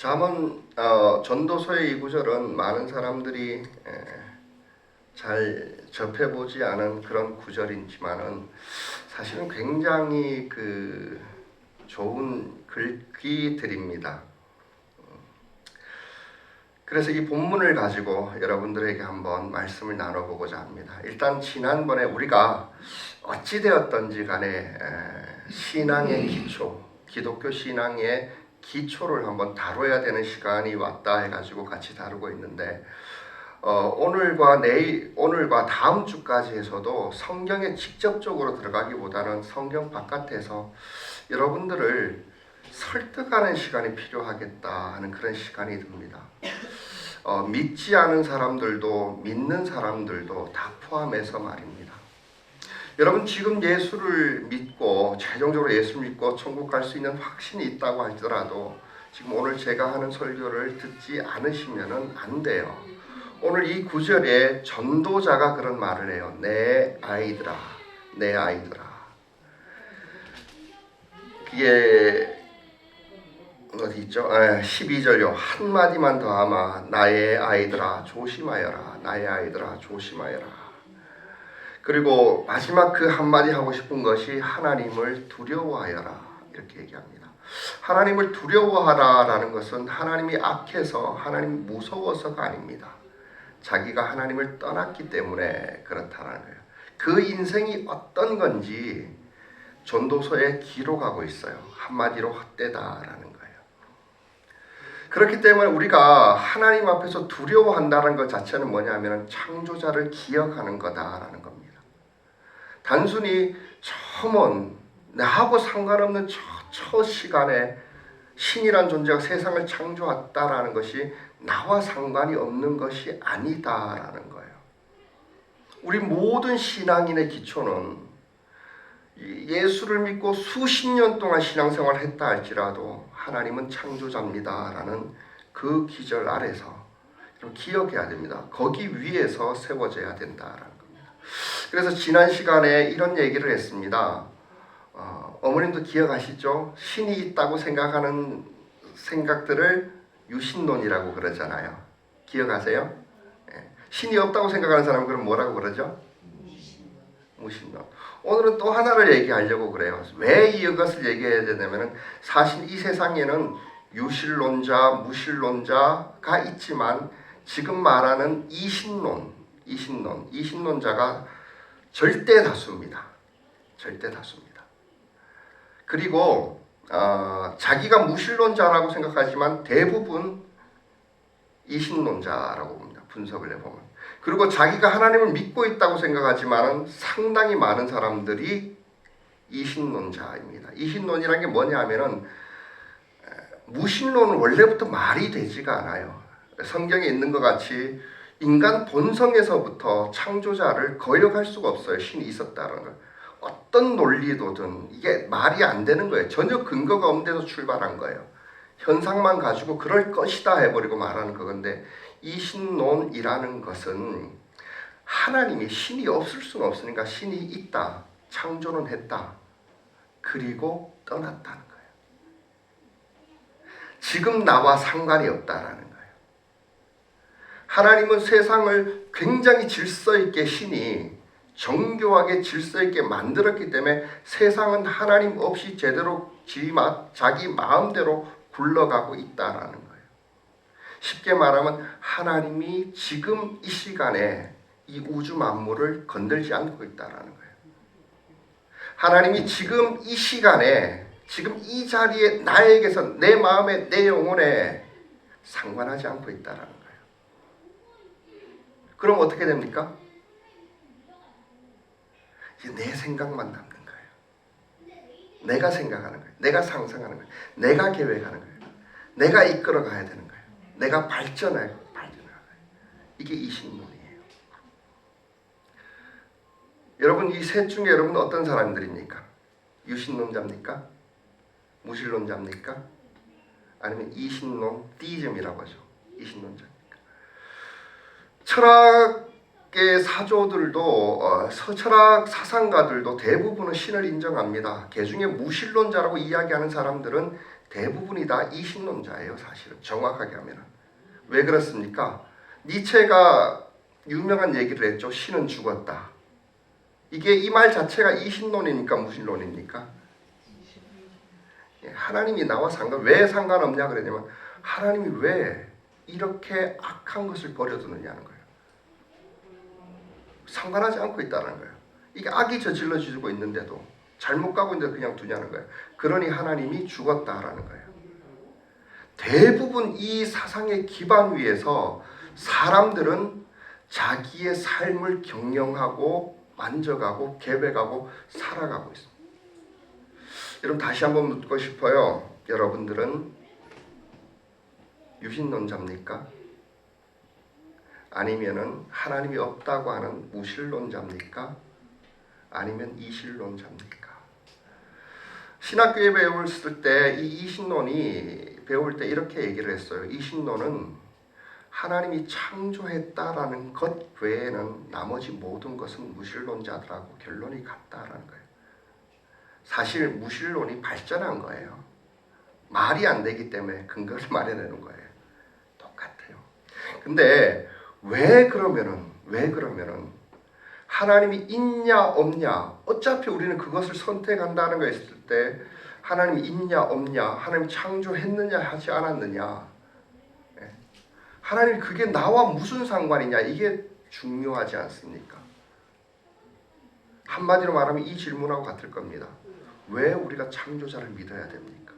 잠언 전도서의 이 구절은 많은 사람들이 잘 접해보지 않은 그런 구절이지만은 사실은 굉장히 좋은 글귀들입니다. 그래서 이 본문을 가지고 여러분들에게 한번 말씀을 나눠보고자 합니다. 일단 지난번에 우리가 어찌되었던지 간에 신앙의 기초, 기독교 신앙의 기초를 한번 다뤄야 되는 시간이 왔다 해가지고 같이 다루고 있는데 오늘과 다음 주까지 해서도 성경에 직접적으로 들어가기보다는 성경 바깥에서 여러분들을 설득하는 시간이 필요하겠다 하는 그런 시간이 듭니다. 믿지 않은 사람들도 믿는 사람들도 다 포함해서 말입니다. 여러분 지금 예수를 믿고 최종적으로 예수 믿고 천국 갈 수 있는 확신이 있다고 하더라도 지금 오늘 제가 하는 설교를 듣지 않으시면 안 돼요. 오늘 이 구절에 전도자가 그런 말을 해요. 내 아이들아, 내 아이들아. 그게 어디 있죠? 12절요. 한마디만 더 하마 나의 아이들아 조심하여라. 나의 아이들아 조심하여라. 그리고 마지막 그 한마디 하고 싶은 것이 하나님을 두려워하여라. 이렇게 얘기합니다. 하나님을 두려워하라라는 것은 하나님이 악해서 하나님 무서워서가 아닙니다. 자기가 하나님을 떠났기 때문에 그렇다는 거예요. 그 인생이 어떤 건지 전도서에 기록하고 있어요. 한마디로 헛되다라는 거예요. 그렇기 때문에 우리가 하나님 앞에서 두려워한다는 것 자체는 뭐냐면 창조자를 기억하는 거다라는 겁니다. 단순히 처음 나하고 상관없는 첫 시간에 신이란 존재가 세상을 창조했다라는 것이 나와 상관이 없는 것이 아니다라는 거예요. 우리 모든 신앙인의 기초는 예수를 믿고 수십 년 동안 신앙생활을 했다 할지라도 하나님은 창조자입니다라는 그 기절 아래서 기억해야 됩니다. 거기 위에서 세워져야 된다라는 겁니다. 그래서 지난 시간에 이런 얘기를 했습니다. 어머님도 기억하시죠? 신이 있다고 생각하는 생각들을 유신론이라고 그러잖아요. 기억하세요? 신이 없다고 생각하는 사람은 그럼 뭐라고 그러죠? 무신론. 오늘은 또 하나를 얘기하려고 그래요. 왜 이것을 얘기해야 되냐면 사실 이 세상에는 유신론자, 무신론자가 있지만 지금 말하는 이신론자가 절대 다수입니다. 절대 다수입니다. 그리고 자기가 무신론자라고 생각하지만 대부분 이신론자라고 봅니다. 분석을 해보면. 그리고 자기가 하나님을 믿고 있다고 생각하지만 상당히 많은 사람들이 이신론자입니다. 이신론이라는 게 뭐냐 하면은 무신론은 원래부터 말이 되지가 않아요. 성경에 있는 것 같이 인간 본성에서부터 창조자를 거역할 수가 없어요. 신이 있었다는 걸. 어떤 논리도든 이게 말이 안 되는 거예요. 전혀 근거가 없는 데서 출발한 거예요. 현상만 가지고 그럴 것이다 해버리고 말하는 그건데 이신론이라는 것은 하나님이 신이 없을 수는 없으니까 신이 있다. 창조는 했다. 그리고 떠났다는 거예요. 지금 나와 상관이 없다라는 거예요. 하나님은 세상을 굉장히 질서 있게 신이 정교하게 질서 있게 만들었기 때문에 세상은 하나님 없이 제대로 자기 마음대로 굴러가고 있다라는 거예요. 쉽게 말하면 하나님이 지금 이 시간에 이 우주 만물을 건들지 않고 있다라는 거예요. 하나님이 지금 이 시간에 지금 이 자리에 나에게서 내 마음에 내 영혼에 상관하지 않고 있다라는 거예요. 그럼 어떻게 됩니까? 이제 내 생각만 남는 거예요. 내가 생각하는 거예요. 내가 상상하는 거예요. 내가 계획하는 거예요. 내가 이끌어 가야 되는 거예요. 내가 발전해야 거예요. 이게 이신론이에요. 여러분 이 셋 중에 여러분 어떤 사람들입니까? 유신론자입니까? 무신론자입니까? 아니면 이신론, 디즘이라고 하죠. 이신론자입니까? 철학의 사조들도 철학 사상가들도 대부분은 신을 인정합니다. 그중에 무신론자라고 이야기하는 사람들은 대부분이 다 이신론자예요. 사실은 정확하게 하면은. 왜 그렇습니까? 니체가 유명한 얘기를 했죠. 신은 죽었다. 이게 이 말 자체가 이신론입니까? 무신론입니까? 하나님이 나와 왜 상관없냐 그러냐면 하나님이 왜 이렇게 악한 것을 버려두느냐는 거예요. 상관하지 않고 있다는 거예요. 이게 악이 저질러지고 있는데도 잘못 가고 있는데 그냥 두냐는 거예요. 그러니 하나님이 죽었다라는 거예요. 대부분 이 사상의 기반 위에서 사람들은 자기의 삶을 경영하고 만져가고 계획하고 살아가고 있습니다. 여러분 다시 한번 묻고 싶어요. 여러분들은 유신론자입니까? 아니면은 하나님이 없다고 하는 무신론자입니까? 아니면 이신론자입니까? 신학교에 배웠을 때 이 이신론이 배울 때 이렇게 얘기를 했어요. 이신론은 하나님이 창조했다라는 것 외에는 나머지 모든 것은 무신론자들하고 결론이 같다라는 거예요. 사실 무신론이 발전한 거예요. 말이 안 되기 때문에 근거를 마련하는 거예요. 똑같아요. 근데 왜 그러면은 하나님이 있냐 없냐 어차피 우리는 그것을 선택한다는 거 있을 때 하나님이 있냐 없냐 하나님 창조했느냐 하지 않았느냐 하나님 그게 나와 무슨 상관이냐 이게 중요하지 않습니까? 한마디로 말하면 이 질문하고 같을 겁니다. 왜 우리가 창조자를 믿어야 됩니까?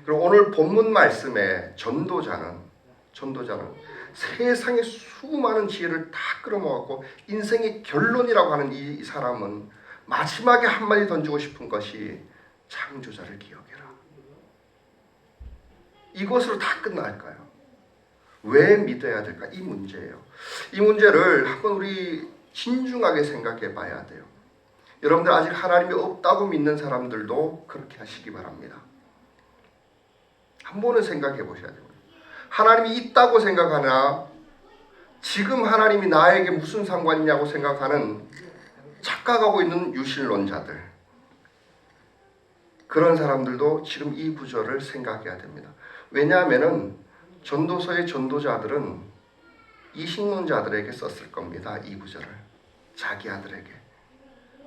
그리고 오늘 본문 말씀에 전도자는 세상의 수많은 지혜를 다 끌어모았고 인생의 결론이라고 하는 이 사람은 마지막에 한마디 던지고 싶은 것이 창조자를 기억해라. 이것으로 다 끝날까요? 왜 믿어야 될까? 이 문제예요. 이 문제를 한번 우리 진중하게 생각해 봐야 돼요. 여러분들 아직 하나님이 없다고 믿는 사람들도 그렇게 하시기 바랍니다. 한 번은 생각해 보셔야 됩니다. 하나님이 있다고 생각하나 지금 하나님이 나에게 무슨 상관이냐고 생각하는 착각하고 있는 유신론자들 그런 사람들도 지금 이 구절을 생각해야 됩니다. 왜냐하면은 전도서의 전도자들은 이신론자들에게 썼을 겁니다. 이 구절을 자기 아들에게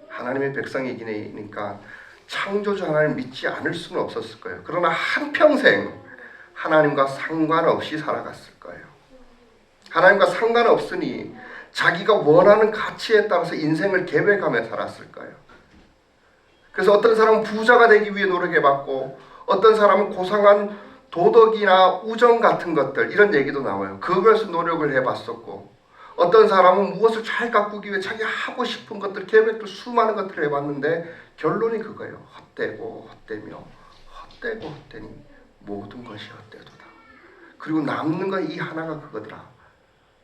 하나님의 백성이니까 창조주 하나님을 믿지 않을 수는 없었을 거예요. 그러나 한평생 하나님과 상관없이 살아갔을 거예요. 하나님과 상관없으니 자기가 원하는 가치에 따라서 인생을 계획하며 살았을 거예요. 그래서 어떤 사람은 부자가 되기 위해 노력해봤고 어떤 사람은 고상한 도덕이나 우정 같은 것들 이런 얘기도 나와요. 그것을 노력을 해봤었고 어떤 사람은 무엇을 잘 가꾸기 위해 자기가 하고 싶은 것들 계획도 수많은 것들을 해봤는데 결론이 그거예요. 헛되고 헛되며 헛되고 헛되니 모든 것이 헛되도다. 그리고 남는 건 이 하나가 그거더라.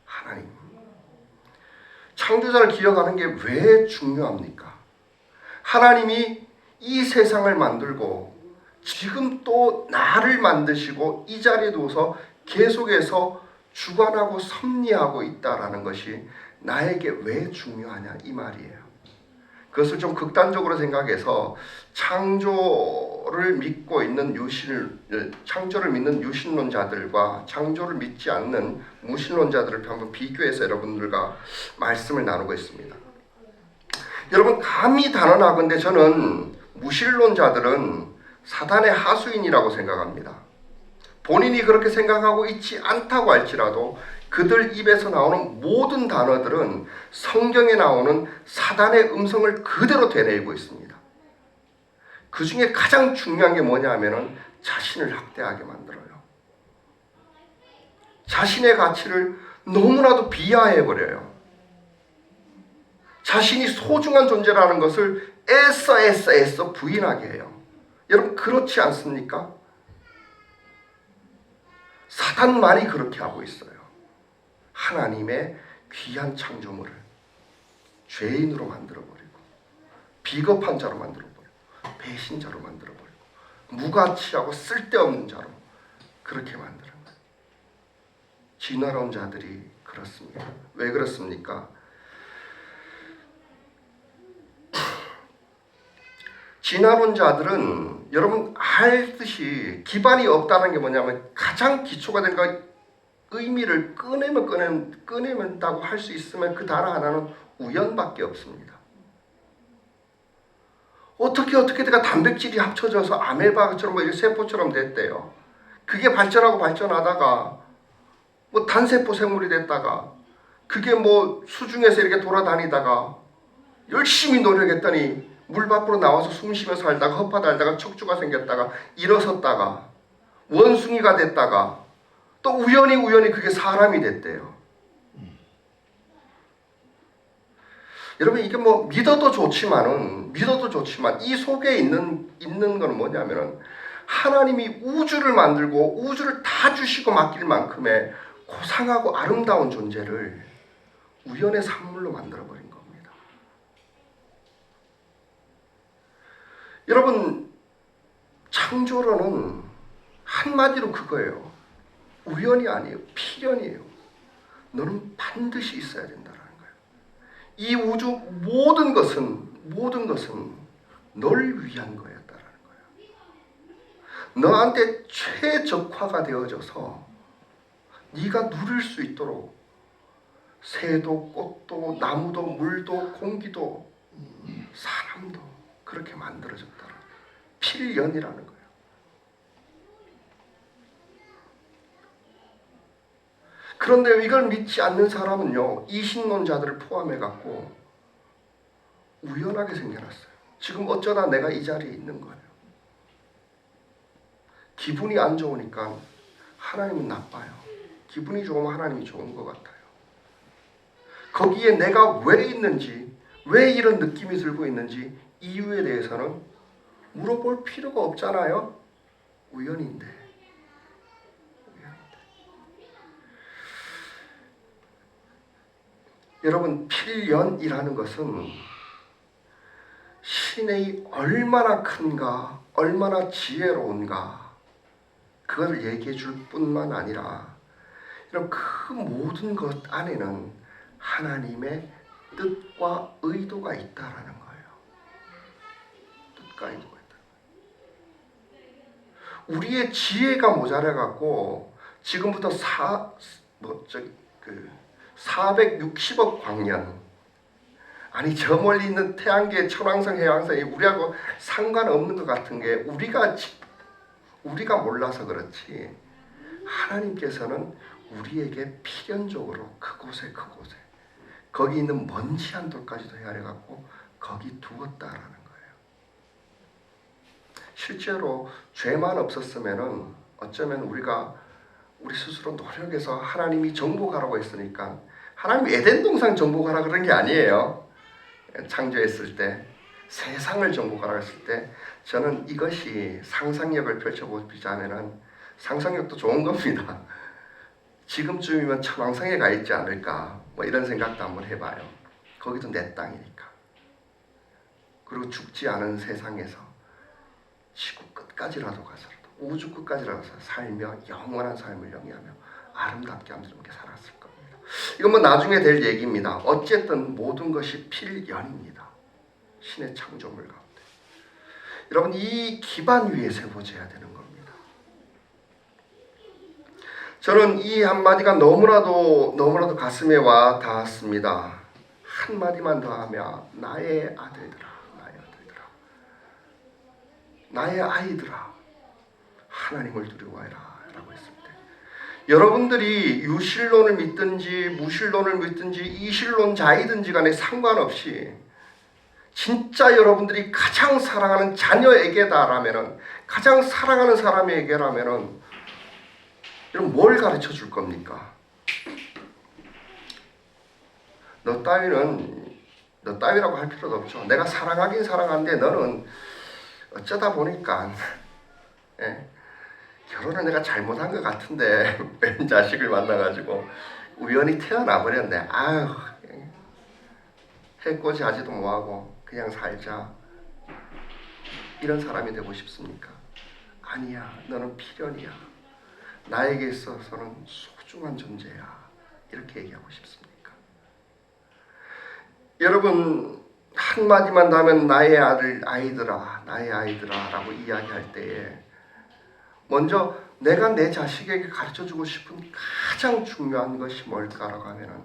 하나님. 창조자를 기억하는 게 왜 중요합니까? 하나님이 이 세상을 만들고 지금 또 나를 만드시고 이 자리에 두어서 계속해서 주관하고 섭리하고 있다라는 것이 나에게 왜 중요하냐 이 말이에요. 그것을 좀 극단적으로 생각해서 창조를 믿고 있는 창조를 믿는 유신론자들과 창조를 믿지 않는 무신론자들을 한번 비교해서 여러분들과 말씀을 나누고 있습니다. 여러분 감히 단언하건대 저는 무신론자들은 사단의 하수인이라고 생각합니다. 본인이 그렇게 생각하고 있지 않다고 할지라도 그들 입에서 나오는 모든 단어들은 성경에 나오는 사단의 음성을 그대로 되뇌이고 있습니다. 그 중에 가장 중요한 게 뭐냐 하면은 자신을 학대하게 만들어요. 자신의 가치를 너무나도 비하해버려요. 자신이 소중한 존재라는 것을 애써 부인하게 해요. 여러분 그렇지 않습니까? 사단만이 그렇게 하고 있어요. 하나님의 귀한 창조물을 죄인으로 만들어버리고 비겁한 자로 만들어버리고 배신자로 만들어버리고 무가치하고 쓸데없는 자로 그렇게 만드는 거예요. 진화론 자들이 그렇습니다. 왜 그렇습니까? 진화론 자들은 여러분 알듯이 기반이 없다는 게 뭐냐면 가장 기초가 된 거 의미를 꺼내면다고 할 수 있으면 그 단어 하나는 우연밖에 없습니다. 어떻게 내가 단백질이 합쳐져서 아메바처럼 뭐 세포처럼 됐대요. 그게 발전하고 발전하다가 뭐 단세포 생물이 됐다가 그게 뭐 수중에서 이렇게 돌아다니다가 열심히 노력했더니 물 밖으로 나와서 숨 쉬며 살다가 헛바다다가 척추가 생겼다가 일어섰다가 원숭이가 됐다가 또 우연히 그게 사람이 됐대요. 여러분 이게 뭐 믿어도 좋지만 이 속에 있는 거는 뭐냐면은 하나님이 우주를 만들고 우주를 다 주시고 맡길 만큼의 고상하고 아름다운 존재를 우연의 산물로 만들어버린 겁니다. 여러분 창조론은 한마디로 그거예요. 우연이 아니에요. 필연이에요. 너는 반드시 있어야 된다라는 거예요. 이 우주 모든 것은 널 위한 거였다라는 거예요. 너한테 최적화가 되어져서 네가 누릴 수 있도록 새도 꽃도 나무도 물도 공기도 사람도 그렇게 만들어졌다라는 거예요. 필연이라는 거예요. 그런데 이걸 믿지 않는 사람은요, 이신론자들을 포함해 갖고 우연하게 생겨났어요. 지금 어쩌다 내가 이 자리에 있는 거예요. 기분이 안 좋으니까 하나님은 나빠요. 기분이 좋으면 하나님이 좋은 것 같아요. 거기에 내가 왜 있는지, 왜 이런 느낌이 들고 있는지 이유에 대해서는 물어볼 필요가 없잖아요. 우연인데. 여러분 필연이라는 것은 신의 얼마나 큰가, 얼마나 지혜로운가 그걸 얘기해 줄 뿐만 아니라 이런 그 모든 것 안에는 하나님의 뜻과 의도가 있다라는 거예요. 뜻과 의도가 있다. 우리의 지혜가 모자라갖고 지금부터 460억 광년 아니 저 멀리 있는 태양계 천왕성 해왕성이 우리하고 상관없는 것 같은 게 우리가 몰라서 그렇지 하나님께서는 우리에게 필연적으로 그곳에 거기 있는 먼지 한 돌까지도 헤아려갖고 거기 두었다라는 거예요. 실제로 죄만 없었으면은 어쩌면 우리 스스로 노력해서 하나님이 정복하라고 했으니까 하나님이 에덴 동산 정복하라 그런 게 아니에요. 창조했을 때 세상을 정복하라고 했을 때 저는 이것이 상상력을 펼쳐보자면은 상상력도 좋은 겁니다. 지금쯤이면 천왕성에 가 있지 않을까 뭐 이런 생각도 한번 해봐요. 거기도 내 땅이니까. 그리고 죽지 않은 세상에서 지구 끝까지라도 가서라도 우주 끝까지라도 살며 영원한 삶을 영위하며 아름답게 함께 살았을 겁니다. 이건 뭐 나중에 될 얘기입니다. 어쨌든 모든 것이 필연입니다. 신의 창조물 가운데. 여러분 이 기반 위에 세워져야 되는 겁니다. 저는 이 한마디가 너무나도 가슴에 와 닿았습니다. 한마디만 더 하면 나의 아이들아 하나님을 두려워해라 라고 했습니다. 여러분들이 유실론을 믿든지 무실론을 믿든지 이실론자이든지 간에 상관없이 진짜 여러분들이 가장 사랑하는 자녀에게다라면은 가장 사랑하는 사람에게라면은 이런 뭘 가르쳐 줄 겁니까? 너 따위라고 할 필요도 없죠. 내가 사랑하긴 사랑하는데 너는 어쩌다 보니까 결혼을 내가 잘못한 것 같은데 웬 자식을 만나가지고 우연히 태어나 버렸네. 아유 해코지 하지도 뭐하고 그냥 살자. 이런 사람이 되고 싶습니까? 아니야. 너는 필연이야. 나에게 있어서는 소중한 존재야. 이렇게 얘기하고 싶습니까? 여러분 한마디만 더 하면 나의 아이들아, 나의 아이들아 라고 이야기할 때에 먼저 내가 내 자식에게 가르쳐주고 싶은 가장 중요한 것이 뭘까라고 하면은,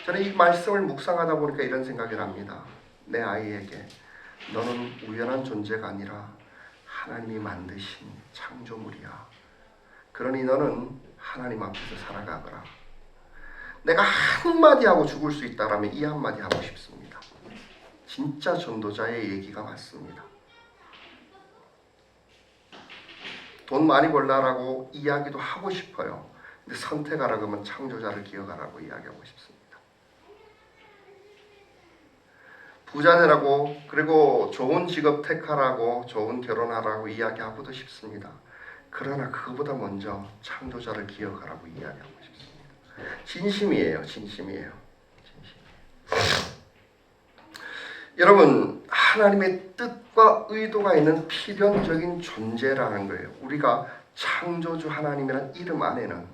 저는 이 말씀을 묵상하다 보니까 이런 생각이 납니다. 내 아이에게 너는 우연한 존재가 아니라 하나님이 만드신 창조물이야. 그러니 너는 하나님 앞에서 살아가거라. 내가 한마디 하고 죽을 수 있다라면 이 한마디 하고 싶습니다. 진짜 전도자의 얘기가 맞습니다. 돈 많이 벌라라고 이야기도 하고 싶어요. 근데 선택하라 그러면 창조자를 기억하라고 이야기하고 싶습니다. 부자 되라고, 그리고 좋은 직업 택하라고, 좋은 결혼하라고 이야기하고도 싶습니다. 그러나 그거보다 먼저 창조자를 기억하라고 이야기하고 싶습니다. 진심이에요. 진심이에요. 여러분, 하나님의 뜻과 의도가 있는 필연적인 존재라는 거예요. 우리가 창조주 하나님이라는 이름 안에는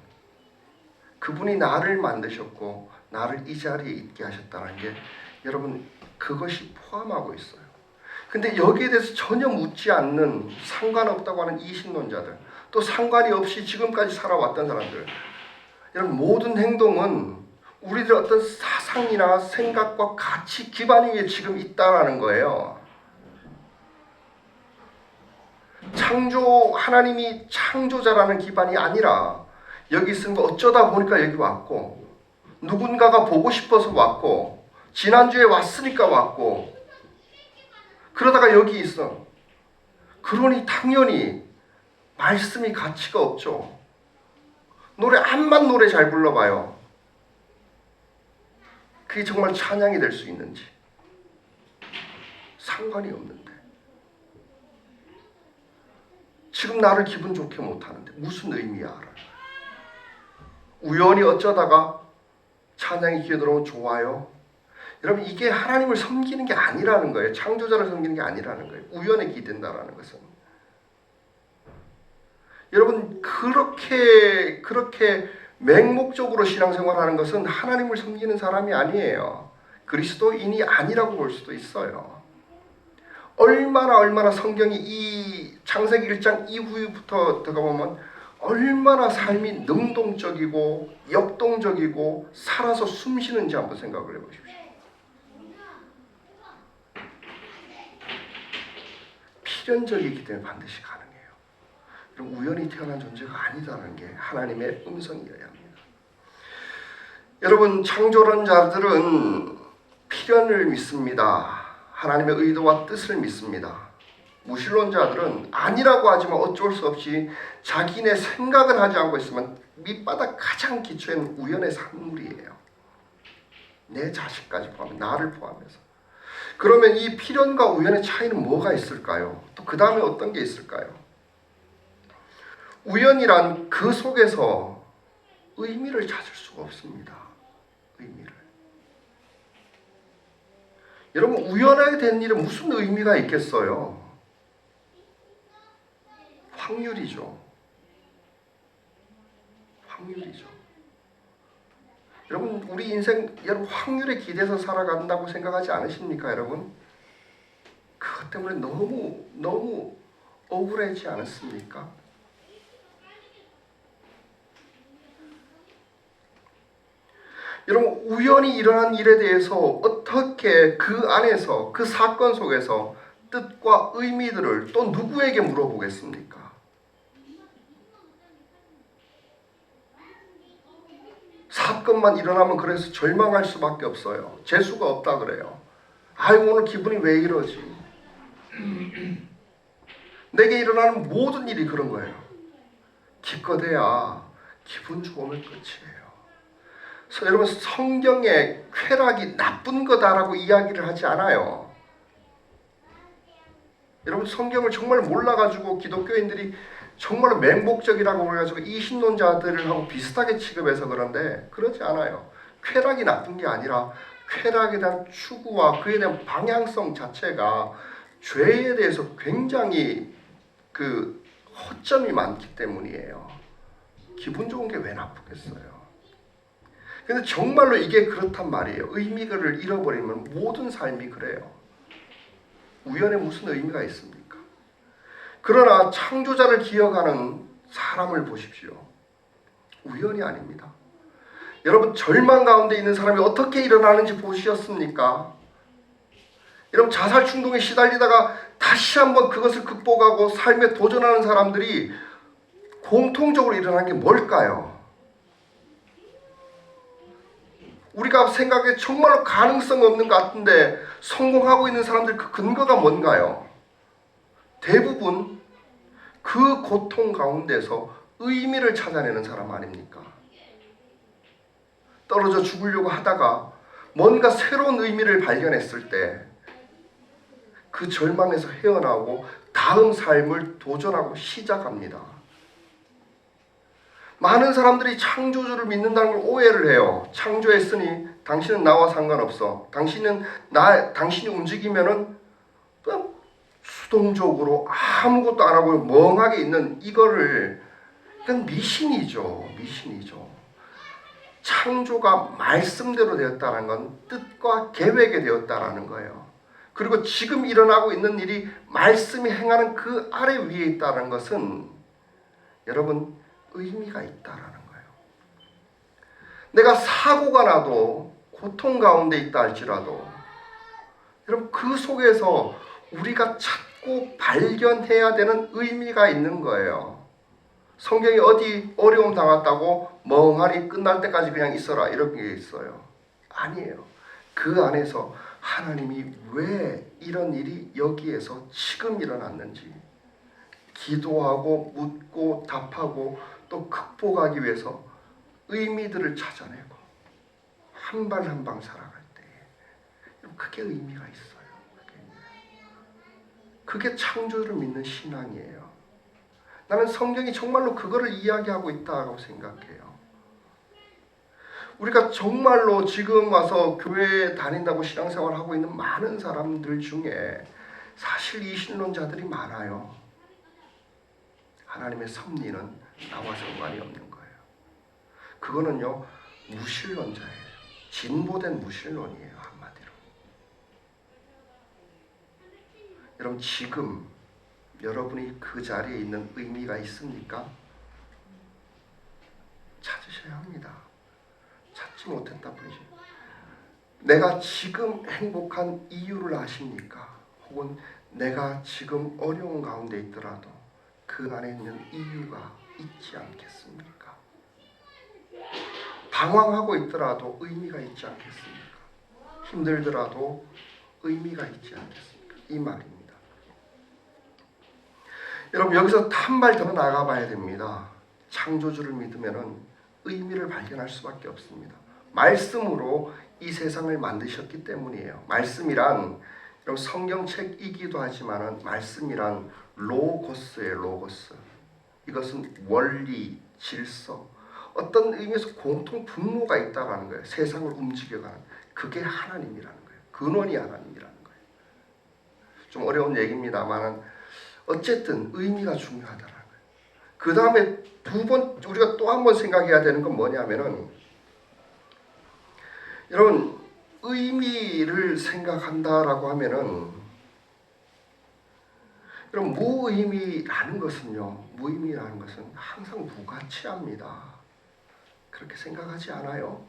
그분이 나를 만드셨고 나를 이 자리에 있게 하셨다는 게, 여러분, 그것이 포함하고 있어요. 근데 여기에 대해서 전혀 묻지 않는, 상관없다고 하는 이신론자들, 또 상관이 없이 지금까지 살아왔던 사람들, 여러분, 모든 행동은 우리들 어떤 사상이나 생각과 가치 기반 위에 지금 있다라는 거예요. 하나님이 창조자라는 기반이 아니라 여기 있으면 어쩌다 보니까 여기 왔고, 누군가가 보고 싶어서 왔고, 지난주에 왔으니까 왔고, 그러다가 여기 있어. 그러니 당연히 말씀이 가치가 없죠. 노래 암만 노래 잘 불러봐요. 그게 정말 찬양이 될 수 있는지 상관이 없는데, 지금 나를 기분 좋게 못하는데 무슨 의미야? 우연히 어쩌다가 찬양이 귀에 들어오면 좋아요. 여러분, 이게 하나님을 섬기는 게 아니라는 거예요. 창조자를 섬기는 게 아니라는 거예요. 우연에 기댄다라는 것은. 여러분, 그렇게 맹목적으로 신앙생활하는 것은 하나님을 섬기는 사람이 아니에요. 그리스도인이 아니라고 볼 수도 있어요. 얼마나 성경이 이 창세기 1장 이후부터 들어가보면 얼마나 삶이 능동적이고 역동적이고 살아서 숨쉬는지 한번 생각을 해보십시오. 필연적이기 때문에 반드시 가능해요. 그럼 우연히 태어난 존재가 아니다라는 게 하나님의 음성이어야 합니다. 여러분, 창조론자들은 필연을 믿습니다. 하나님의 의도와 뜻을 믿습니다. 무신론자들은 아니라고 하지만 어쩔 수 없이 자기네 생각은 하지 않고 있으면 밑바닥 가장 기초엔 우연의 산물이에요. 내 자식까지 포함해, 나를 포함해서. 그러면 이 필연과 우연의 차이는 뭐가 있을까요? 또 그 다음에 어떤 게 있을까요? 우연이란 그 속에서 의미를 찾을 수가 없습니다. 의미를. 여러분, 우연하게 된 일에 무슨 의미가 있겠어요? 확률이죠. 확률이죠. 여러분, 우리 인생, 여러분, 확률에 기대서 살아간다고 생각하지 않으십니까, 여러분? 그것 때문에 너무 억울하지 않습니까? 여러분, 우연히 일어난 일에 대해서 어떻게 그 안에서, 그 사건 속에서 뜻과 의미들을 또 누구에게 물어보겠습니까? 사건만 일어나면 그래서 절망할 수밖에 없어요. 재수가 없다 그래요. 아이고, 오늘 기분이 왜 이러지? 내게 일어나는 모든 일이 그런 거예요. 기껏해야 기분 좋으면 끝이에요. 여러분, 성경에 쾌락이 나쁜 거다라고 이야기를 하지 않아요. 여러분, 성경을 정말 몰라가지고 기독교인들이 정말 맹목적이라고 그래가지고 이신론자들하고 비슷하게 취급해서 그런데 그렇지 않아요. 쾌락이 나쁜 게 아니라 쾌락에 대한 추구와 그에 대한 방향성 자체가 죄에 대해서 굉장히 그 허점이 많기 때문이에요. 기분 좋은 게 왜 나쁘겠어요? 근데 정말로 이게 그렇단 말이에요. 의미를 잃어버리면 모든 삶이 그래요. 우연에 무슨 의미가 있습니까? 그러나 창조자를 기억하는 사람을 보십시오. 우연이 아닙니다. 여러분, 절망 가운데 있는 사람이 어떻게 일어나는지 보셨습니까? 여러분, 자살 충동에 시달리다가 다시 한번 그것을 극복하고 삶에 도전하는 사람들이 공통적으로 일어난 게 뭘까요? 우리가 생각에 정말로 가능성 없는 것 같은데 성공하고 있는 사람들 그 근거가 뭔가요? 대부분 그 고통 가운데서 의미를 찾아내는 사람 아닙니까? 떨어져 죽으려고 하다가 뭔가 새로운 의미를 발견했을 때 그 절망에서 헤어나오고 다음 삶을 도전하고 시작합니다. 많은 사람들이 창조주를 믿는다는 걸 오해를 해요. 창조했으니 당신은 나와 상관없어. 당신이 움직이면은 그냥 수동적으로 아무것도 안 하고 멍하게 있는 이거를 그냥 미신이죠. 창조가 말씀대로 되었다는 건 뜻과 계획에 되었다라는 거예요. 그리고 지금 일어나고 있는 일이 말씀이 행하는 그 아래 위에 있다는 것은 여러분 의미가 있다라는 거예요. 내가 사고가 나도 고통 가운데 있다 할지라도 여러분 그 속에서 우리가 찾고 발견해야 되는 의미가 있는 거예요. 성경에 어디 어려움 당했다고 멍하니 끝날 때까지 그냥 있어라 이런 게 있어요. 아니에요. 그 안에서 하나님이 왜 이런 일이 여기에서 지금 일어났는지 기도하고 묻고 답하고 또 극복하기 위해서 의미들을 찾아내고 한 발 한 방 살아갈 때 그게 의미가 있어요. 그게 창조를 믿는 신앙이에요. 나는 성경이 정말로 그거를 이야기하고 있다고 생각해요. 우리가 정말로 지금 와서 교회에 다닌다고 신앙생활을 하고 있는 많은 사람들 중에 사실 이신론자들이 많아요. 하나님의 섭리는 나와 상관이 없는 거예요. 그거는요 무신론자예요. 진보된 무신론이에요. 한마디로. 여러분 지금 여러분이 그 자리에 있는 의미가 있습니까? 찾으셔야 합니다. 찾지 못했다 뿐이지. 내가 지금 행복한 이유를 아십니까? 혹은 내가 지금 어려운 가운데 있더라도 그 안에 있는 이유가 있지 않겠습니까? 방황하고 있더라도 의미가 있지 않겠습니까? 힘들더라도 의미가 있지 않겠습니까? 이 말입니다. 여러분 여기서 한 발 더 나가봐야 됩니다. 창조주를 믿으면은 의미를 발견할 수밖에 없습니다. 말씀으로 이 세상을 만드셨기 때문이에요. 말씀이란 여러분 성경책이기도 하지만은 말씀이란 로고스예요. 로고스. 이것은 원리, 질서, 어떤 의미에서 공통 분모가 있다라는 거예요. 세상을 움직여가는 그게 하나님이라는 거예요. 근원이 하나님이라는 거예요. 좀 어려운 얘기입니다만은 어쨌든 의미가 중요하다라는 거예요. 그 다음에 우리가 또 한 번 생각해야 되는 건 뭐냐면은 여러분 의미를 생각한다라고 하면은 여러분 무의미라는 것은 항상 무가치합니다. 그렇게 생각하지 않아요?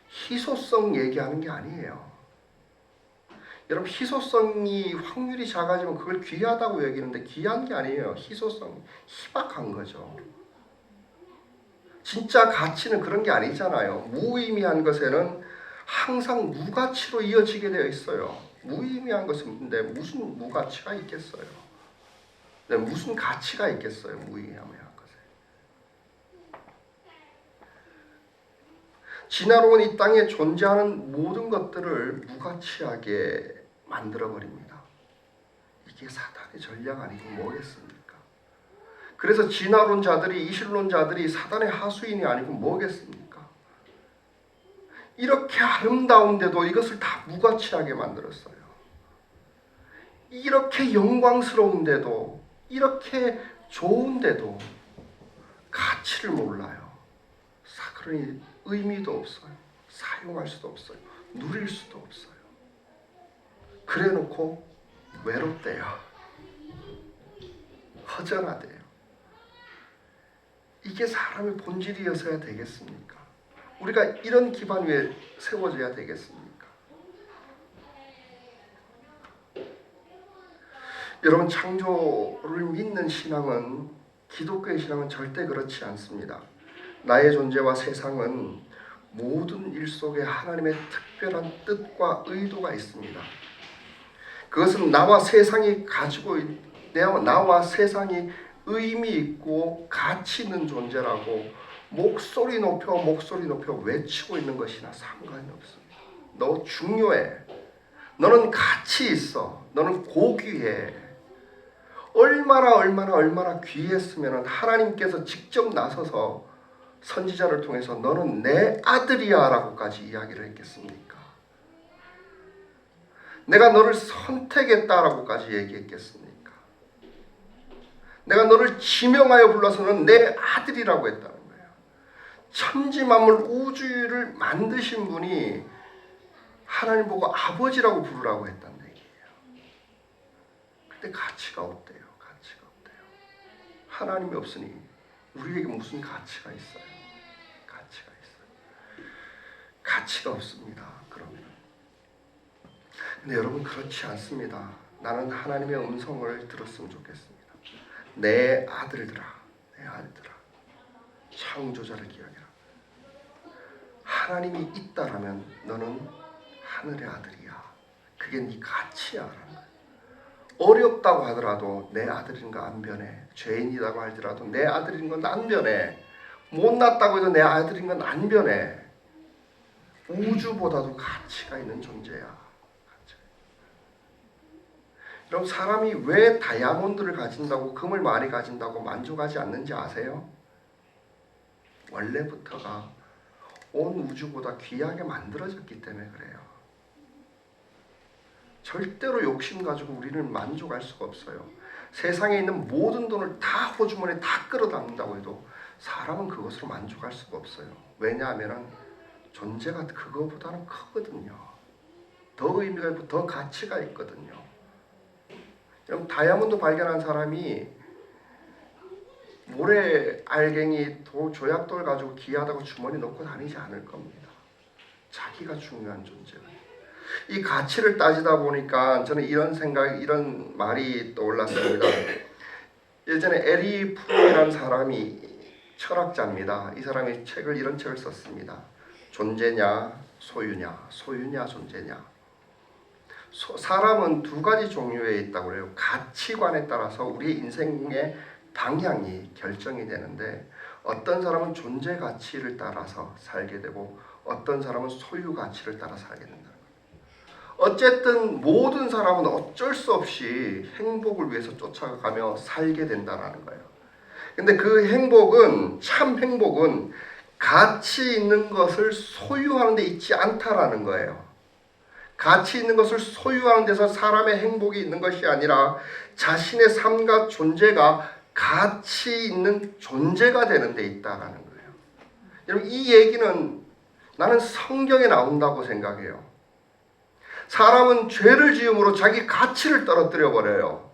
희소성 얘기하는 게 아니에요. 여러분 희소성이 확률이 작아지면 그걸 귀하다고 여기는데 귀한 게 아니에요. 희소성, 희박한 거죠. 진짜 가치는 그런 게 아니잖아요. 무의미한 것에는 항상 무가치로 이어지게 되어 있어요. 무의미한 것인데 무슨 무가치가 있겠어요? 네, 무슨 가치가 있겠어요? 무의미한 것에. 진화론은 이 땅에 존재하는 모든 것들을 무가치하게 만들어버립니다. 이게 사탄의 전략 아니고 뭐겠습니까? 그래서 진화론자들이 이신론자들이 사단의 하수인이 아니고 뭐겠습니까? 이렇게 아름다운데도 이것을 다 무가치하게 만들었어요. 이렇게 영광스러운데도 이렇게 좋은데도 가치를 몰라요. 그러니 의미도 없어요. 사용할 수도 없어요. 누릴 수도 없어요. 그래놓고 외롭대요. 허전하대요. 이게 사람의 본질이어서야 되겠습니까? 우리가 이런 기반 위에 세워져야 되겠습니까? 여러분, 창조를 믿는 신앙은, 기독교의 신앙은 절대 그렇지 않습니다. 나의 존재와 세상은 모든 일 속에 하나님의 특별한 뜻과 의도가 있습니다. 그것은 나와 세상이 나와 세상이 의미 있고 가치 있는 존재라고 목소리 높여 외치고 있는 것이나 상관이 없습니다. 너 중요해. 너는 가치 있어. 너는 고귀해. 얼마나 귀했으면 하나님께서 직접 나서서 선지자를 통해서 너는 내 아들이야 라고까지 이야기를 했겠습니까? 내가 너를 선택했다라고까지 얘기했겠습니까? 내가 너를 지명하여 불러서는 내 아들이라고 했다는 거예요. 천지만물 우주를 만드신 분이 하나님 보고 아버지라고 부르라고 했다는 얘기예요. 근데 가치가 없대요. 가치가 없대요. 하나님이 없으니 우리에게 무슨 가치가 있어요? 가치가 있어요. 가치가 없습니다. 그러면. 근데 여러분, 그렇지 않습니다. 나는 하나님의 음성을 들었으면 좋겠습니다. 내 아들들아, 내 아들들아, 창조자를 기억해라. 하나님이 있다라면 너는 하늘의 아들이야. 그게 네 가치야 라는 거예요. 어렵다고 하더라도 내 아들인 거 안 변해. 죄인이라고 할지라도 내 아들인 건 안 변해. 못났다고 해도 내 아들인 건 안 변해. 우주보다도 가치가 있는 존재야. 여러분, 사람이 왜 다이아몬드를 가진다고, 금을 많이 가진다고 만족하지 않는지 아세요? 원래부터가 온 우주보다 귀하게 만들어졌기 때문에 그래요. 절대로 욕심 가지고 우리는 만족할 수가 없어요. 세상에 있는 모든 돈을 다 호주머니에 다 끌어당긴다고 해도 사람은 그것으로 만족할 수가 없어요. 왜냐하면 존재가 그거보다는 크거든요. 더 의미가 있고 더 가치가 있거든요. 여러분, 다이아몬드 발견한 사람이 모래 알갱이 조약돌 가지고 귀하다고 주머니 넣고 다니지 않을 겁니다. 자기가 중요한 존재예요. 이 가치를 따지다 보니까 저는 이런 말이 떠올랐습니다. 예전에 에리 프롬이라는 사람이 철학자입니다. 이 사람이 이런 책을 썼습니다. 존재냐 소유냐, 소유냐 존재냐. 사람은 두 가지 종류에 있다고 그래요. 가치관에 따라서 우리의 인생의 방향이 결정이 되는데, 어떤 사람은 존재 가치를 따라서 살게 되고 어떤 사람은 소유 가치를 따라 살게 된다는 거예요. 어쨌든 모든 사람은 어쩔 수 없이 행복을 위해서 쫓아가며 살게 된다는 거예요. 근데 그 행복은, 참 행복은 가치 있는 것을 소유하는 데 있지 않다라는 거예요. 가치 있는 것을 소유하는 데서 사람의 행복이 있는 것이 아니라 자신의 삶과 존재가 가치 있는 존재가 되는 데 있다라는 거예요. 여러분, 이 얘기는 나는 성경에 나온다고 생각해요. 사람은 죄를 지음으로 자기 가치를 떨어뜨려 버려요.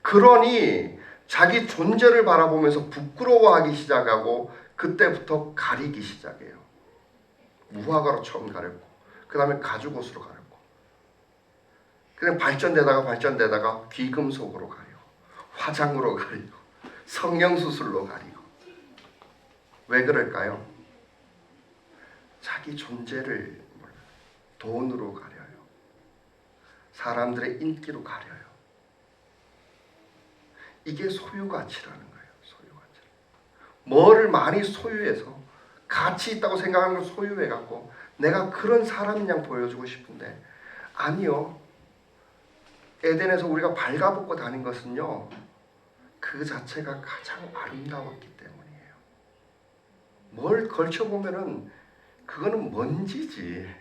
그러니 자기 존재를 바라보면서 부끄러워하기 시작하고 그때부터 가리기 시작해요. 무화과로 처음 가렸고, 그 다음에 가죽옷으로 가렸고, 그냥 발전되다가 귀금속으로 가리고, 화장으로 가리고, 성형수술로 가리고. 왜 그럴까요? 자기 존재를 돈으로 가려요. 사람들의 인기로 가려요. 이게 소유가치라는 거예요. 소유가치. 뭐를 많이 소유해서 가치 있다고 생각하는 걸 소유해갖고 내가 그런 사람인 양 보여주고 싶은데, 아니요. 에덴에서 우리가 발가벗고 다닌 것은요, 그 자체가 가장 아름다웠기 때문이에요. 뭘 걸쳐보면은 그거는 먼지지,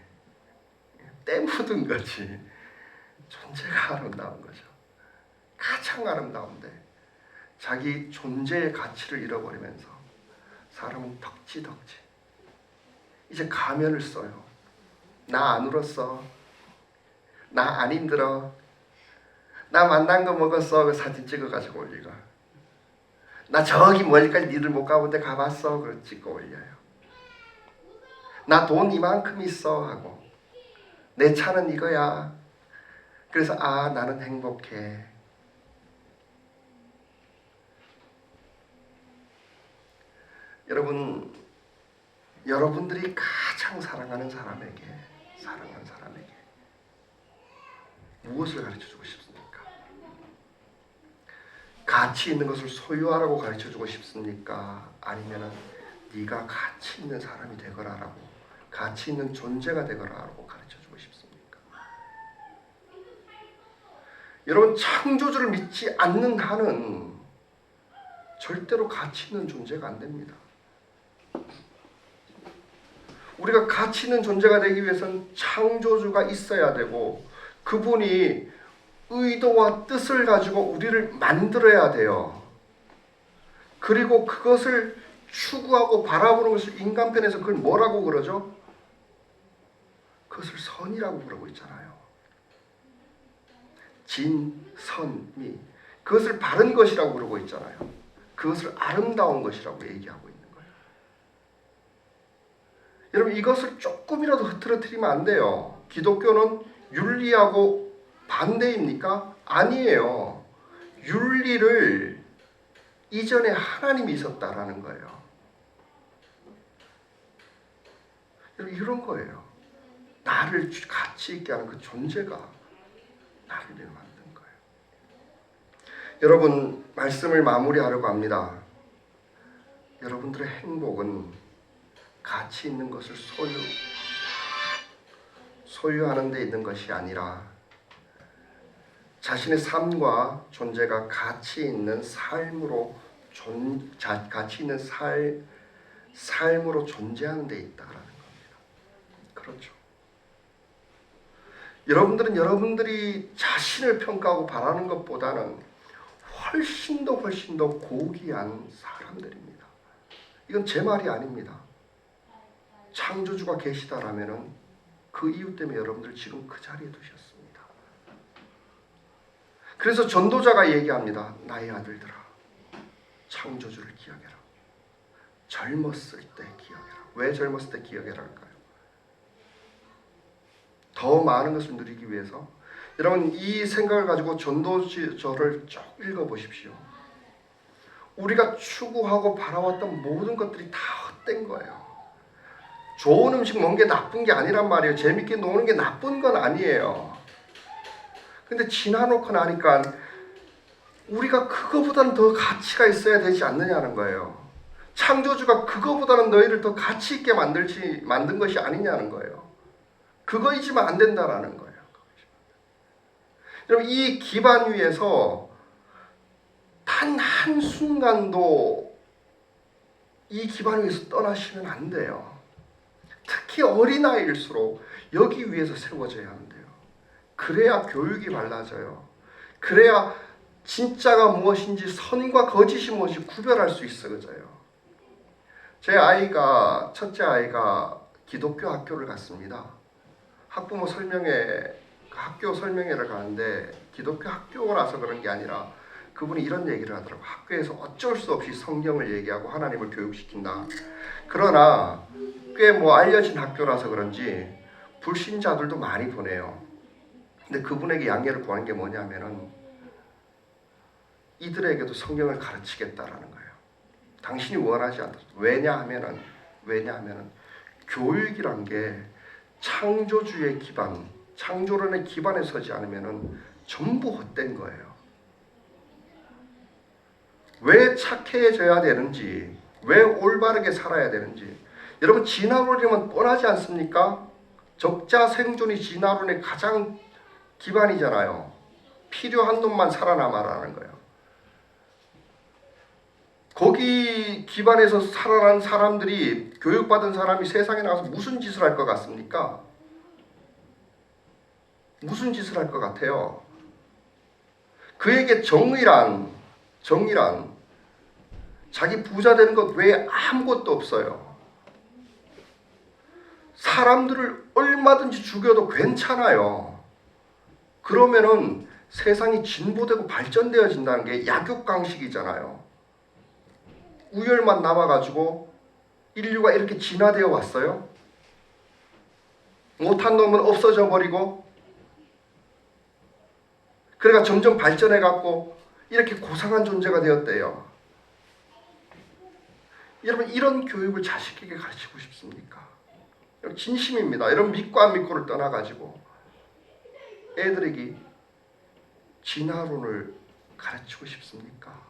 때 묻은 거지. 존재가 아름다운 거죠. 가장 아름다운데 자기 존재의 가치를 잃어버리면서 사람은 덕지덕지 이제 가면을 써요. 나 안 울었어. 나 안 힘들어. 나 만난 거 먹었어. 그 사진 찍어가지고 올리고. 나 저기 멀리까지 니들 못 가본데 가봤어. 그걸 찍고 올려요. 나 돈 이만큼 있어 하고. 내 차는 이거야. 그래서 나는 행복해. 여러분들이 가장 사랑하는 사람에게 무엇을 가르쳐주고 싶습니까? 가치 있는 것을 소유하라고 가르쳐주고 싶습니까? 아니면 네가 가치 있는 사람이 되거라라고, 가치 있는 존재가 되거라라고 가르쳐주고 싶습니까? 여러분, 창조주를 믿지 않는 한은 절대로 가치 있는 존재가 안 됩니다. 우리가 가치 있는 존재가 되기 위해서는 창조주가 있어야 되고, 그분이 의도와 뜻을 가지고 우리를 만들어야 돼요. 그리고 그것을 추구하고 바라보는 것을 인간편에서 그걸 뭐라고 그러죠? 그것을 선이라고 부르고 있잖아요. 진, 선, 미. 그것을 바른 것이라고 부르고 있잖아요. 그것을 아름다운 것이라고 얘기하고 있는 거예요. 여러분, 이것을 조금이라도 흐트러뜨리면 안 돼요. 기독교는 윤리하고 반대입니까? 아니에요. 윤리를 이전에 하나님이 있었다라는 거예요. 여러분, 이런 거예요. 나를 가치 있게 하는 그 존재가 나를 위해 만든 거예요. 여러분, 말씀을 마무리하려고 합니다. 여러분들의 행복은 가치 있는 것을 소유하는 데 있는 것이 아니라 자신의 삶과 존재가 가치 있는 삶으로 삶으로 존재하는 데 있다라는 겁니다. 그렇죠. 여러분들은 여러분들이 자신을 평가하고 바라는 것보다는 훨씬 더 고귀한 사람들입니다. 이건 제 말이 아닙니다. 창조주가 계시다라면은 그 이유 때문에 여러분들 지금 그 자리에 두셨습니다. 그래서 전도자가 얘기합니다. 나의 아들들아, 창조주를 기억해라. 젊었을 때 기억해라. 왜 젊었을 때 기억해라 할까요? 더 많은 것을 누리기 위해서. 여러분, 이 생각을 가지고 전도서를 쭉 읽어보십시오. 우리가 추구하고 바라왔던 모든 것들이 다 헛된 거예요. 좋은 음식 먹는 게 나쁜 게 아니란 말이에요. 재밌게 노는 게 나쁜 건 아니에요. 근데 지나놓고 나니까 우리가 그거보다는 더 가치가 있어야 되지 않느냐는 거예요. 창조주가 그거보다는 너희를 더 가치 있게 만든 것이 아니냐는 거예요. 그거 잊으면 안 된다라는 거예요. 여러분, 이 기반 위에서 단 한순간도 이 기반 위에서 떠나시면 안 돼요. 특히 어린아이일수록 여기 위에서 세워져야 한대요. 그래야 교육이 발라져요. 그래야 진짜가 무엇인지 선과 거짓이 무엇인지 구별할 수 있어져요. 제 아이가, 첫째 아이가 기독교 학교를 갔습니다. 학부모 학교 설명회를 가는데 기독교 학교라서 그런 게 아니라 그분이 이런 얘기를 하더라고요. 학교에서 어쩔 수 없이 성경을 얘기하고 하나님을 교육시킨다. 그러나 꽤 알려진 학교라서 그런지 불신자들도 많이 보내요. 근데 그분에게 양해를 구하는 게 뭐냐면은 이들에게도 성경을 가르치겠다라는 거예요. 당신이 원하지 않다. 왜냐하면은 교육이란 게 창조주의 기반, 창조론의 기반에 서지 않으면은 전부 헛된 거예요. 왜 착해져야 되는지, 왜 올바르게 살아야 되는지. 여러분, 진화론이면 뻔하지 않습니까? 적자 생존이 진화론의 가장 기반이잖아요. 필요한 놈만 살아남아라는 거예요. 거기 기반에서 살아난 사람들이, 교육받은 사람이 세상에 나가서 무슨 짓을 할 것 같습니까? 무슨 짓을 할 것 같아요? 그에게 정의란 자기 부자 되는 것 외에 아무것도 없어요. 사람들을 얼마든지 죽여도 괜찮아요. 그러면은 세상이 진보되고 발전되어진다는 게 약육강식이잖아요. 우열만 남아가지고 인류가 이렇게 진화되어 왔어요. 못한 놈은 없어져 버리고, 그러니까 점점 발전해갖고 이렇게 고상한 존재가 되었대요. 여러분, 이런 교육을 자식에게 가르치고 싶습니까? 진심입니다. 여러분, 믿고 안 믿고를 떠나가지고 애들에게 진화론을 가르치고 싶습니까?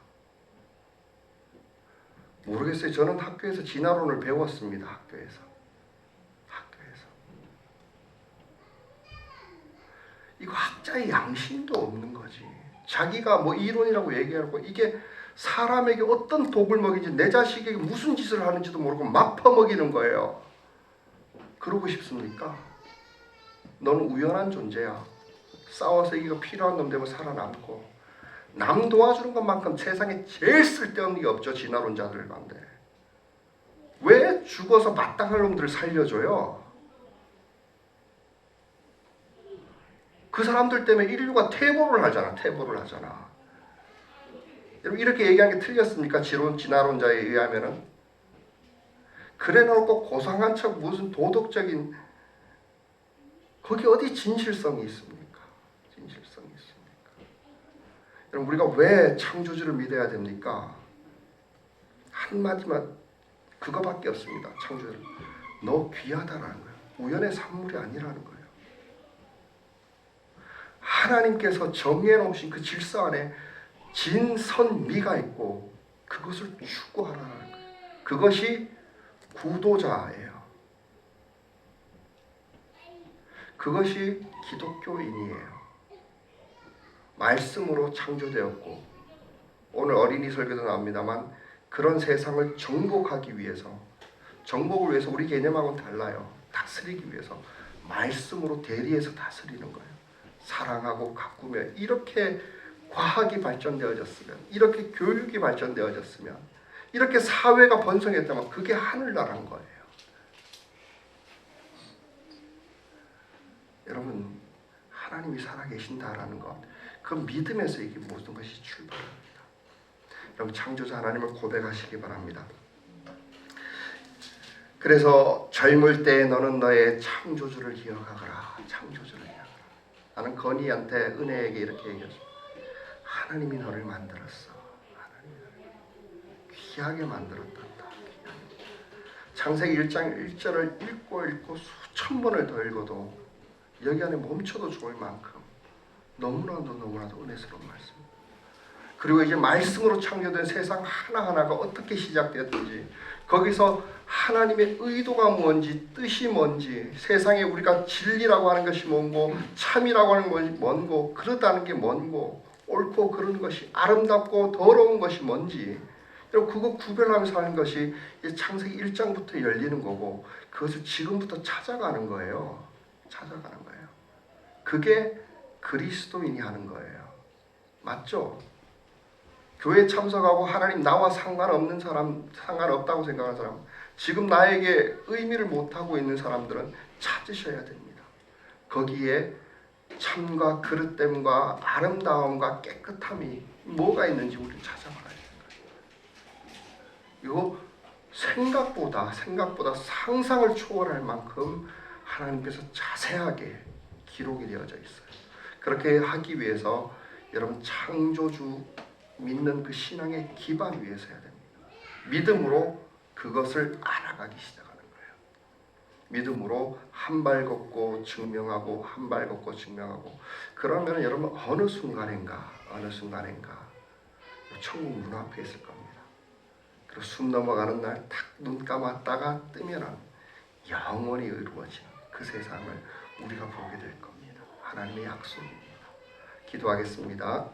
모르겠어요. 저는 학교에서 진화론을 배웠습니다. 학교에서. 이거 학자의 양심도 없는 거지. 자기가 뭐 이론이라고 얘기하고, 이게 사람에게 어떤 독을 먹이지, 내 자식에게 무슨 짓을 하는지도 모르고 막 퍼먹이는 거예요. 그러고 싶습니까? 너는 우연한 존재야. 싸워서 이거 필요한 놈 되면 살아남고, 남 도와주는 것만큼 세상에 제일 쓸데없는 게 없죠. 진화론자들 가운데. 왜 죽어서 마땅할 놈들을 살려줘요? 그 사람들 때문에 인류가 퇴보를 하잖아. 여러분, 이렇게 얘기하는 게 틀렸습니까? 진화론자에 의하면은. 그래 놓고 고상한 척 무슨 도덕적인, 거기 어디 진실성이 있습니까? 여러분, 우리가 왜 창조주를 믿어야 됩니까? 한마디만, 그거밖에 없습니다. 창조주를. 너 귀하다라는 거예요. 우연의 산물이 아니라는 거예요. 하나님께서 정해놓으신 그 질서 안에 진선미가 있고, 그것을 추구하라는 거예요. 그것이 구도자예요. 그것이 기독교인이에요. 말씀으로 창조되었고, 오늘 어린이 설교도 나옵니다만, 그런 세상을 정복하기 위해서, 정복을 위해서 우리 개념하고는 달라요. 다스리기 위해서 말씀으로 대리해서 다스리는 거예요. 사랑하고 가꾸며, 이렇게 과학이 발전되어졌으면, 이렇게 교육이 발전되어졌으면, 이렇게 사회가 번성했다면 그게 하늘나라인 거예요. 여러분, 하나님이 살아계신다라는 것, 그 믿음에서 이게 모든 것이 출발합니다. 여러분, 창조자 하나님을 고백하시기 바랍니다. 그래서 젊을 때 너는 너의 창조주를 기억하거라. 나는 건희한테, 은혜에게 이렇게 얘기했어. 하나님이 너를 만들었어. 하나님이 너를 귀하게 만들었단다. 창세기 1장 1절을 읽고 수천 번을 더 읽어도 여기 안에 멈춰도 좋을 만큼 너무나도 은혜스러운 말씀. 그리고 이제 말씀으로 창조된 세상 하나하나가 어떻게 시작되었든지, 거기서 하나님의 의도가 뭔지, 뜻이 뭔지, 세상에 우리가 진리라고 하는 것이 뭔고, 참이라고 하는 것이 뭔고, 그렇다는 게 뭔고, 옳고 그런 것이, 아름답고 더러운 것이 뭔지, 그거 구별하면서 하는 것이 창세기 1장부터 열리는 거고, 그것을 지금부터 찾아가는 거예요. 그게 그리스도인이 하는 거예요. 맞죠? 교회 참석하고 하나님 나와 상관없는 사람, 상관없다고 생각하는 사람, 지금 나에게 의미를 못하고 있는 사람들은 찾으셔야 됩니다. 거기에 참과 그릇됨과 아름다움과 깨끗함이 뭐가 있는지 우리는 찾아봐야 돼요. 이거 생각보다 상상을 초월할 만큼 하나님께서 자세하게 기록이 되어져 있어요. 그렇게 하기 위해서 여러분, 창조주 믿는 그 신앙의 기반 위에서 해야 됩니다. 믿음으로 그것을 알아가기 시작하는 거예요. 믿음으로 한 발 걷고 증명하고, 그러면 여러분 어느 순간인가 천국 문 앞에 있을 겁니다. 그리고 숨 넘어가는 날 탁 눈 감았다가 뜨면은 영원히 이루어지는 그 세상을 우리가 보게 될 겁니다. 하나님의 약속입니다. 기도하겠습니다.